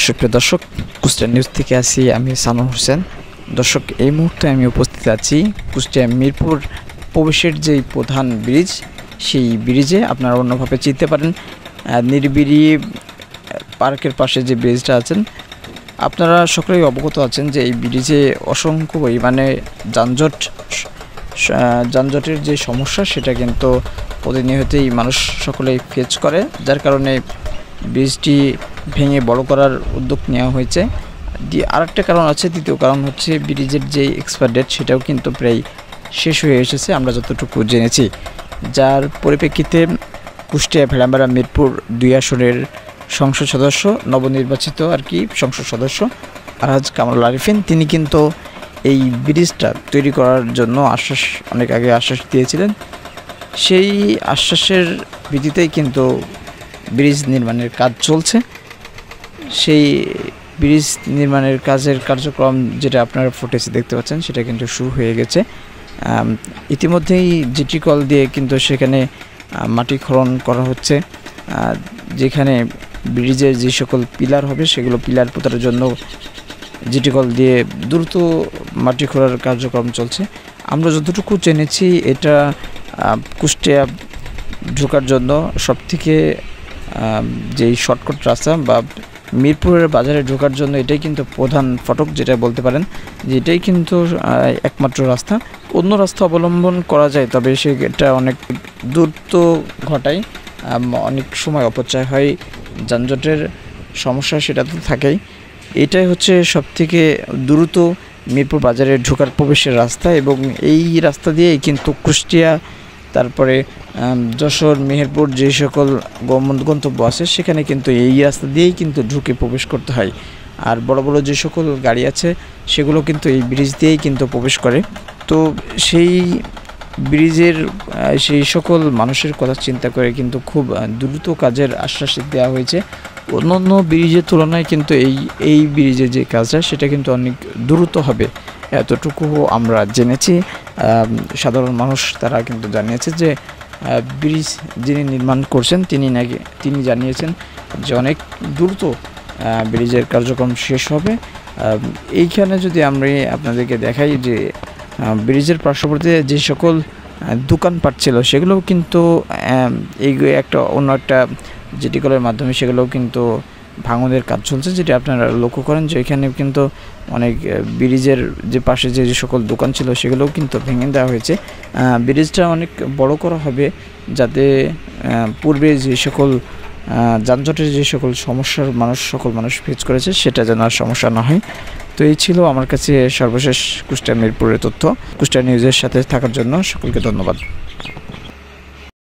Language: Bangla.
সুপ্রিয় দর্শক, কুষ্টিয়া নিউজ থেকে আছি আমি সানোয়ার হোসেন। দর্শক, এই মুহূর্তে আমি উপস্থিত আছি কুষ্টিয়া মিরপুর প্রবেশের যেই প্রধান ব্রিজ, সেই ব্রিজে আপনারা অন্যভাবে চিনতে পারেন নিরিবিলি পার্কের পাশে যে ব্রিজটা আছেন। আপনারা সকলেই অবগত আছেন যে এই ব্রিজে অসংখ্য পরিমাণে যানজটের যে সমস্যা সেটা কিন্তু প্রতিনিয়তই মানুষ সকলেই ফেস করে, যার কারণে ব্রিজটি ভেঙে বড় করার উদ্যোগ নেওয়া হয়েছে। আরেকটা কারণ আছে, দ্বিতীয় কারণ হচ্ছে ব্রিজের যে এক্সপায়ার ডেট সেটাও কিন্তু প্রায় শেষ হয়ে এসেছে আমরা যতটুকু জেনেছি, যার পরিপ্রেক্ষিতে কুষ্টিয়া ভেড়ামারা মিরপুর 2 আসনের সংসদ সদস্য, নবনির্বাচিত সংসদ সদস্য আরহাজ কামাল আরিফিন, তিনি কিন্তু এই ব্রিজটা তৈরি করার জন্য অনেক আগে আশ্বাস দিয়েছিলেন। সেই আশ্বাসের ভিত্তিতেই কিন্তু ব্রিজ নির্মাণের কাজ চলছে। সেই ব্রিজ নির্মাণের কার্যক্রম যেটা আপনারা ফুটেজে দেখতে পাচ্ছেন সেটা কিন্তু শুরু হয়ে গেছে। ইতিমধ্যেই জিটি কল দিয়ে কিন্তু সেখানে মাটি খনন করা হচ্ছে, যেখানে ব্রিজের যে সকল পিলার হবে সেগুলো পিলার পোতার জন্য জিটি কল দিয়ে দ্রুত মাটি খোঁড়ার কার্যক্রম চলছে। আমরা যতটুকু জেনেছি এটা কুষ্টিয়া ঢোকার জন্য সবথেকে যেই শর্টকাট রাস্তা বা মিরপুরের বাজারে ঢোকার জন্য এটাই কিন্তু প্রধান ফটক, যেটা বলতে পারেন যে এটাই কিন্তু একমাত্র রাস্তা। অন্য রাস্তা অবলম্বন করা যায়, তবে সেটা অনেক দ্রুত ঘটায়, অনেক সময় অপচয় হয়, যানজটের সমস্যা সেটা তো থাকেই। এটাই হচ্ছে সবথেকে দ্রুত মিরপুর বাজারে ঢোকার প্রবেশের রাস্তা, এবং এই রাস্তা দিয়েই কিন্তু কুষ্টিয়া, তারপরে যশোর, মেহেরপুর যে সকল গন্তব্য আছে সেখানে কিন্তু এই রাস্তা দিয়েই কিন্তু ঢুকে প্রবেশ করতে হয়। আর বড় বড় যে সকল গাড়ি আছে সেগুলো কিন্তু এই ব্রিজ দিয়েই কিন্তু প্রবেশ করে। তো সেই ব্রিজের সেই সকল মানুষের কথা চিন্তা করে কিন্তু খুব দ্রুত কাজের আশ্বাস দেওয়া হয়েছে। অন্যান্য ব্রিজের তুলনায় কিন্তু এই ব্রিজের যে কাজটা সেটা কিন্তু অনেক দ্রুত হবে, এতটুকু আমরা জেনেছি। সাধারণ মানুষ তারা কিন্তু জানিয়েছে যে ব্রিজ যিনি নির্মাণ করছেন তিনি জানিয়েছেন যে অনেক দ্রুত ব্রিজের কার্যক্রম শেষ হবে। এইখানে যদি আমরা আপনাদেরকে দেখাই যে ব্রিজের পার্শ্ববর্তী যে সকল দোকানপাট ছিল সেগুলোও কিন্তু অন্য একটা জিটি কলের মাধ্যমে সেগুলোও কিন্তু ভাঙনের কাজ চলছে, যেটা আপনারা লক্ষ্য করেন যে এখানে কিন্তু অনেক ব্রিজের যে পাশে যে সকল দোকান ছিল সেগুলোও কিন্তু ভেঙে দেওয়া হয়েছে। ব্রিজটা অনেক বড় করা হবে, যাতে পূর্বে যে সকল যানজটের যে সকল সমস্যার সকল মানুষ ফেস করেছে সেটা যেন আর সমস্যা না হয়। তো এই ছিল আমার কাছে সর্বশেষ কুষ্টিয়া মিরপুরের তথ্য। কুষ্টিয়া নিউজের সাথে থাকার জন্য সকলকে ধন্যবাদ।